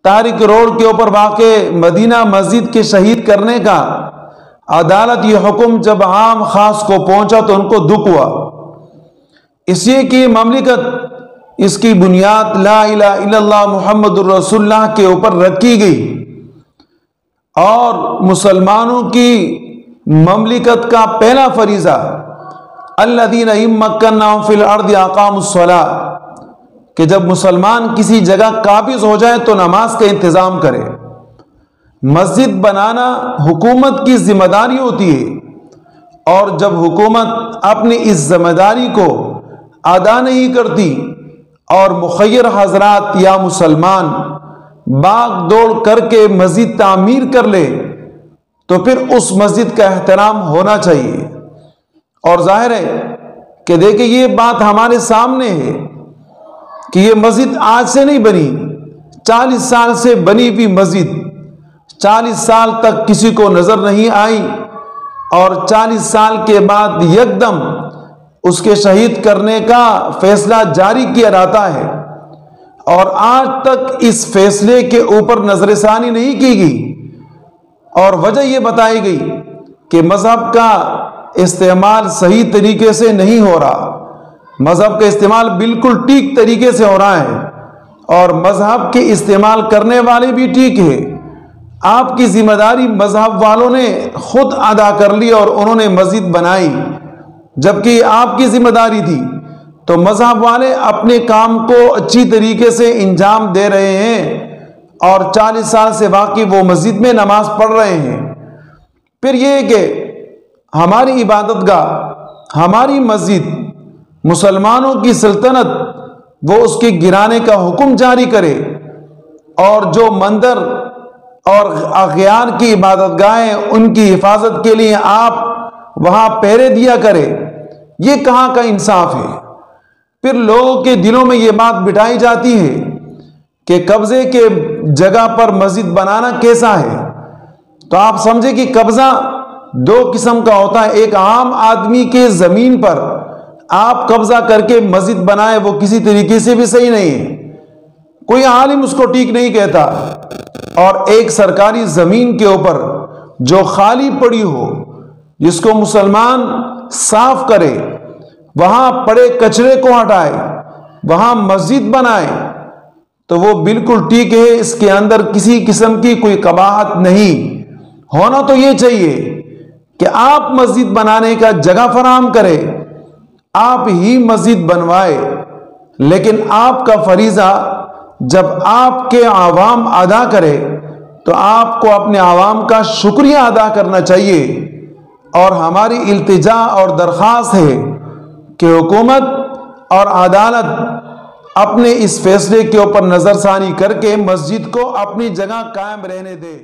Tariq road کے اوپر واقع مدینہ مسجد کے شہید کرنے کا عدالت یہ حکم جب عام خاص کو پہنچا تو ان کو دکھ ہوا، اس لیے کہ مملکت اس کی بنیاد لا الہ الا اللہ محمد الرسول اللہ کے اوپر رکھی گئی، اور مسلمانوں کی مملکت کا پہلا فریضہ الذین ان مکناہم فی الارض اقاموا الصلاۃ، کہ جب مسلمان کسی جگہ قابض ہو جائے تو نماز کا انتظام کرے۔ مسجد بنانا حکومت کی ذمہ داری ہوتی ہے، اور جب حکومت اپنی اس ذمہ داری کو ادا نہیں کرتی اور مخیر حضرات یا مسلمان باغ دوڑ کر کے مسجد تعمیر کر لے تو پھر اس مسجد کا احترام ہونا چاہیے۔ اور ظاہر ہے کہ دیکھیں یہ بات ہمارے سامنے ہے کہ یہ مسجد آج سے نہیں بنی، 40 سال سے بنی ہوئی مسجد 40 سال تک کسی کو نظر نہیں آئی، اور 40 سال کے بعد یکدم اس کے شہید کرنے کا فیصلہ جاری کیا جاتا ہے، اور آج تک اس فیصلے کے اوپر نظر ثانی نہیں کی گئی، اور وجہ یہ بتائی گئی کہ مذہب کا استعمال صحیح طریقے سے نہیں ہو رہا، مذہب کا استعمال بالکل ٹھیک طریقے سے ہو رہا ہے، اور مذہب کے استعمال کرنے والے بھی ٹھیک ہے۔ آپ کی ذمہ داری مذہب والوں نے خود ادا کر لی اور انہوں نے مسجد بنائی، جبکہ یہ آپ کی ذمہ داری تھی، تو مذہب والے اپنے کام کو اچھی طریقے سے انجام دے رہے ہیں، اور 40 سال سے باقی وہ مسجد میں نماز پڑھ رہے ہیں۔ پھر یہ کہ ہماری عبادت گاہ، ہماری مسجد، مسلمانوں کی سلطنت وہ اس کے گرانے کا حکم جاری کرے، اور جو مندر اور اغیار کی عبادت گاہیں ان کی حفاظت کے لیے آپ وہاں پہرے دیا کرے، یہ کہاں کا انصاف ہے؟ پھر لوگوں کے دلوں میں یہ بات بٹھائی جاتی ہے کہ قبضے کے جگہ پر مسجد بنانا کیسا ہے؟ تو آپ سمجھے کہ قبضہ 2 قسم کا ہوتا ہے۔ ایک عام آدمی کے زمین پر آپ قبضہ کر کے مسجد بنائے، وہ کسی طریقے سے بھی صحیح نہیں ہے، کوئی عالم اس کو ٹھیک نہیں کہتا، اور ایک سرکاری زمین کے اوپر جو خالی پڑی ہو، جس کو مسلمان صاف کرے، وہاں پڑے کچرے کو ہٹائے، وہاں مسجد بنائے، تو وہ بالکل ٹھیک ہے، اس کے اندر کسی قسم کی کوئی قباحت نہیں۔ ہونا تو یہ چاہیے کہ آپ مسجد بنانے کا جگہ فراہم کرے، آپ ہی مسجد بنوائے، لیکن آپ کا فریضہ جب آپ کے عوام ادا کرے تو آپ کو اپنے عوام کا شکریہ ادا کرنا چاہیے۔ اور ہماری التجا اور درخواست ہے کہ حکومت اور عدالت اپنے اس فیصلے کے اوپر نظر ثانی کر کے مسجد کو اپنی جگہ قائم رہنے دے۔